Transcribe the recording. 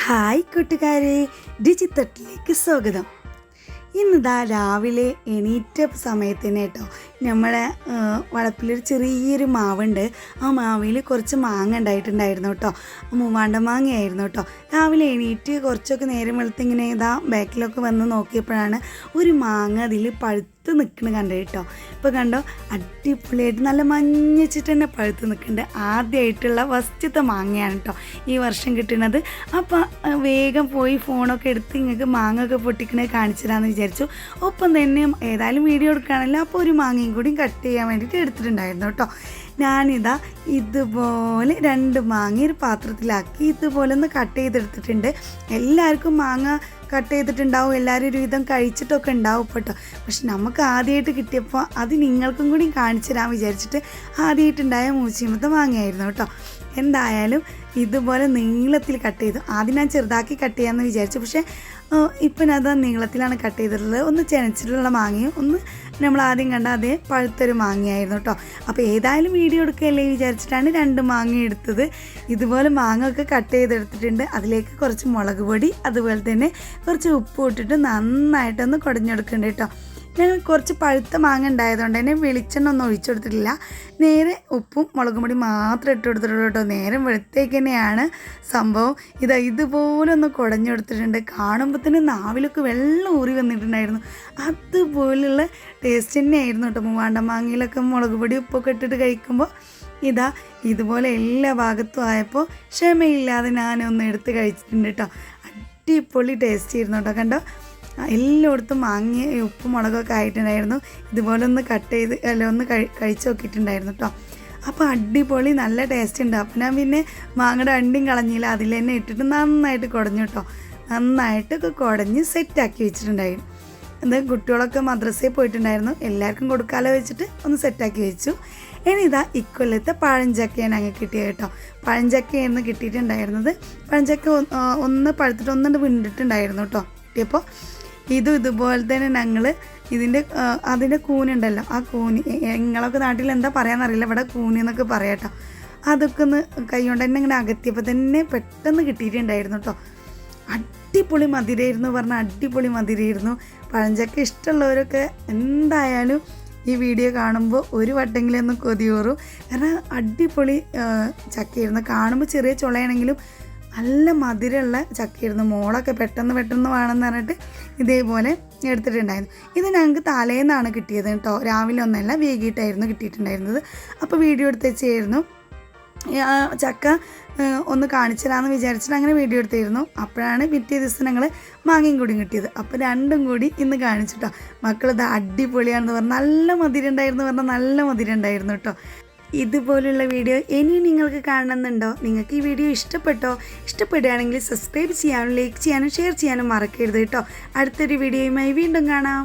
Hi കൂട്ടുകാരെ, ഡിജിത്തട്ടിലേക്ക് സ്വാഗതം. ഇന്നിതാ രാവിലെ എണീറ്റ സമയത്തിന് കേട്ടോ നമ്മളെ വളപ്പിലൊരു ചെറിയൊരു മാവുണ്ട്. ആ മാവിൽ കുറച്ച് മാങ്ങ ഉണ്ടായിട്ടുണ്ടായിരുന്നു കേട്ടോ. മൂവാണ്ട മാങ്ങയായിരുന്നു കേട്ടോ. രാവിലെ എണീറ്റ് കുറച്ചൊക്കെ നേരം വെളുത്ത് ഇങ്ങനെ ഇതാ ബാക്കിലൊക്കെ വന്ന് നോക്കിയപ്പോഴാണ് ഒരു മാങ്ങ അതിൽ പഴുത്ത് നിൽക്കുന്നത് കണ്ടത് കേട്ടോ. ഇപ്പോൾ കണ്ടോ, അടിപൊളിയായിട്ട് നല്ല മഞ്ഞച്ചിട്ട് തന്നെ പഴുത്ത് നിൽക്കുന്നുണ്ട്. ആദ്യമായിട്ടുള്ള ഫസ്റ്റത്തെ മാങ്ങയാണ് കേട്ടോ ഈ വർഷം കിട്ടുന്നത്. അപ്പോൾ വേഗം പോയി ഫോണൊക്കെ എടുത്ത് നിങ്ങൾക്ക് മാങ്ങ ഒക്കെ പൊട്ടിക്കണേ കാണിച്ചു തരാമെന്ന് വിചാരിച്ചു. ഒപ്പം തന്നെ ഏതായാലും വീഡിയോ എടുക്കുകയാണല്ലോ, അപ്പോൾ ഒരു മാങ്ങയും കൂടി കട്ട് ചെയ്യാൻ വേണ്ടിയിട്ട് എടുത്തിട്ടുണ്ടായിരുന്നു കേട്ടോ. ഞാനിതാ ഇതുപോലെ 2 മാങ്ങ ഒരു പാത്രത്തിലാക്കി ഇതുപോലെ ഒന്ന് കട്ട് ചെയ്തെടുത്തിട്ടുണ്ട്. എല്ലാവർക്കും മാങ്ങ കട്ട് ചെയ്തിട്ടുണ്ടാവും, എല്ലാവരും ഒരു വിധം കഴിച്ചിട്ടൊക്കെ ഉണ്ടാവും കേട്ടോ. പക്ഷെ നമുക്ക് ആദ്യമായിട്ട് കിട്ടിയപ്പോൾ അത് നിങ്ങൾക്കും കൂടി കാണിച്ചു തരാൻ വിചാരിച്ചിട്ട് ആദ്യമായിട്ടുണ്ടായ മൂച്ചിമത്തെ മാങ്ങയായിരുന്നു കേട്ടോ. എന്തായാലും ഇതുപോലെ നീളത്തിൽ കട്ട് ചെയ്തു. ആദ്യം ഞാൻ ചെറുതാക്കി കട്ട് ചെയ്യാമെന്ന് വിചാരിച്ചു, പക്ഷേ ഇപ്പം അത് നീളത്തിലാണ് കട്ട് ചെയ്തിട്ടുള്ളത്. ഒന്ന് ചെനച്ചിട്ടുള്ള മാങ്ങയും ഒന്ന് നമ്മൾ ആദ്യം കണ്ട അതേ പഴുത്തൊരു മാങ്ങയായിരുന്നു കേട്ടോ. അപ്പോൾ ഏതായാലും വീഡിയോ എടുക്കുകയല്ലേ വിചാരിച്ചിട്ടാണ് 2 മാങ്ങ എടുത്തത്. ഇതുപോലെ മാങ്ങ ഒക്കെ കട്ട് ചെയ്തെടുത്തിട്ടുണ്ട്. അതിലേക്ക് കുറച്ച് മുളക് പൊടി, അതുപോലെ തന്നെ കുറച്ച് ഉപ്പ് ഇട്ടിട്ട് നന്നായിട്ടൊന്ന് കുടഞ്ഞെടുക്കുന്നുണ്ട് കേട്ടോ. ഞാൻ കുറച്ച് പഴുത്ത മാങ്ങ ഉണ്ടായതുകൊണ്ട് തന്നെ വെളിച്ചെണ്ണ ഒന്നും ഒഴിച്ചു കൊടുത്തിട്ടില്ല. നേരെ ഉപ്പും മുളകും പൊടി മാത്രം ഇട്ട് കൊടുത്തിട്ടുള്ളൂ കേട്ടോ. നേരം വെളുത്തേക്ക് തന്നെയാണ് സംഭവം. ഇതുപോലെ ഒന്ന് കുടഞ്ഞെടുത്തിട്ടുണ്ട്. കാണുമ്പോൾ തന്നെ നാവിലൊക്കെ വെള്ളം ഊറി വന്നിട്ടുണ്ടായിരുന്നു. അതുപോലുള്ള ടേസ്റ്റ് തന്നെയായിരുന്നു കേട്ടോ. മൂവാണ്ട മാങ്ങയിലൊക്കെ മുളക് പൊടി ഉപ്പൊക്കെ ഇട്ടിട്ട് കഴിക്കുമ്പോൾ ഇതുപോലെ എല്ലാ ഭാഗത്തും ആയപ്പോൾ ക്ഷമയില്ലാതെ ഞാനൊന്ന് എടുത്ത് കഴിച്ചിട്ടുണ്ട് കേട്ടോ. അടിപൊളി ടേസ്റ്റ് ആയിരുന്നു കേട്ടോ. കണ്ടോ, എല്ലായിടത്തും മാങ്ങ ഉപ്പും മുളകൊക്കെ ആയിട്ടുണ്ടായിരുന്നു. ഇതുപോലെ ഒന്ന് കട്ട് ചെയ്ത് ഒന്ന് കഴിച്ച് നോക്കിയിട്ടുണ്ടായിരുന്നു കേട്ടോ. അപ്പോൾ അടിപൊളി നല്ല ടേസ്റ്റ് ഉണ്ട്. അപ്പം ഞാൻ പിന്നെ മാങ്ങയുടെ അണ്ടിയും കളഞ്ഞില്ല, അതിൽ തന്നെ ഇട്ടിട്ട് നന്നായിട്ട് കുടഞ്ഞു കേട്ടോ. നന്നായിട്ടൊക്കെ കുടഞ്ഞ് സെറ്റാക്കി വെച്ചിട്ടുണ്ടായിരുന്നു. കുട്ടികളൊക്കെ മദ്രസയിൽ പോയിട്ടുണ്ടായിരുന്നു, എല്ലാവർക്കും കൊടുക്കാലോ വെച്ചിട്ട് ഒന്ന് സെറ്റാക്കി വെച്ചു. ഇനി ഇക്കൊല്ലത്തെ പഴഞ്ചക്കയാണ് അങ്ങ് കിട്ടിയത് കേട്ടോ. പഴഞ്ചക്കയായിരുന്നു കിട്ടിയിട്ടുണ്ടായിരുന്നത്. പഴഞ്ചക്ക ഒന്ന് പഴുത്തിട്ട് ഒന്നുകൊണ്ട് വിണ്ടിട്ടുണ്ടായിരുന്നു കേട്ടോ കിട്ടിയപ്പോൾ. ഇതുപോലെ തന്നെ ഞങ്ങൾ അതിൻ്റെ കൂനുണ്ടല്ലോ, ആ കൂന് നിങ്ങളൊക്കെ നാട്ടിൽ എന്താ പറയാമെന്നറിയില്ല, ഇവിടെ കൂന് എന്നൊക്കെ പറയാം കേട്ടോ. അതൊക്കെ ഒന്ന് കൈ കൊണ്ട് തന്നെ ഇങ്ങനെ അകത്തിയപ്പോൾ തന്നെ പെട്ടെന്ന് കിട്ടിയിട്ടുണ്ടായിരുന്നു കേട്ടോ. അടിപൊളി മധുരമായിരുന്നു പറഞ്ഞാൽ അടിപൊളി മധുരമായിരുന്നു. പഴഞ്ചക്ക ഇഷ്ടമുള്ളവരൊക്കെ എന്തായാലും ഈ വീഡിയോ കാണുമ്പോൾ ഒരു വട്ടെങ്കിലും ഒന്ന് കൊതിയോറും. കാരണം അടിപൊളി ചക്കയായിരുന്നു. കാണുമ്പോൾ ചെറിയ ചുളയാണെങ്കിലും നല്ല മധുരമുള്ള ചക്കയായിരുന്നു. മോളൊക്കെ പെട്ടെന്ന് വേണമെന്ന് പറഞ്ഞിട്ട് ഇതേപോലെ എടുത്തിട്ടുണ്ടായിരുന്നു. ഇത് ഞങ്ങൾക്ക് തലേന്നാണ് കിട്ടിയത് കേട്ടോ. രാവിലെ ഒന്നല്ല, വൈകിട്ടായിരുന്നു കിട്ടിയിട്ടുണ്ടായിരുന്നത്. അപ്പോൾ വീഡിയോ എടുത്ത് വെച്ചായിരുന്നു. ചക്ക ഒന്ന് കാണിച്ചു തരാമെന്ന് വിചാരിച്ചിട്ട് അങ്ങനെ വീഡിയോ എടുത്തായിരുന്നു. അപ്പോഴാണ് പിറ്റേ ദിവസം ഞങ്ങൾ മാങ്ങയും കൂടി കിട്ടിയത്. അപ്പോൾ 2ഉം കൂടി ഇന്ന് കാണിച്ചിട്ടോ. മക്കളിത് അടിപൊളിയാണെന്ന് പറഞ്ഞാൽ നല്ല മധുരം ഉണ്ടായിരുന്നു പറഞ്ഞാൽ നല്ല മധുരം ഉണ്ടായിരുന്നു കേട്ടോ. ഇതുപോലുള്ള വീഡിയോ ഇനിയും നിങ്ങൾക്ക് കാണണമെന്നുണ്ടോ? നിങ്ങൾക്ക് ഈ വീഡിയോ ഇഷ്ടപ്പെടുകയാണെങ്കിൽ സബ്സ്ക്രൈബ് ചെയ്യാനും ലൈക്ക് ചെയ്യാനും ഷെയർ ചെയ്യാനും മറക്കരുത് കേട്ടോ. അടുത്തൊരു വീഡിയോയുമായി വീണ്ടും കാണാം.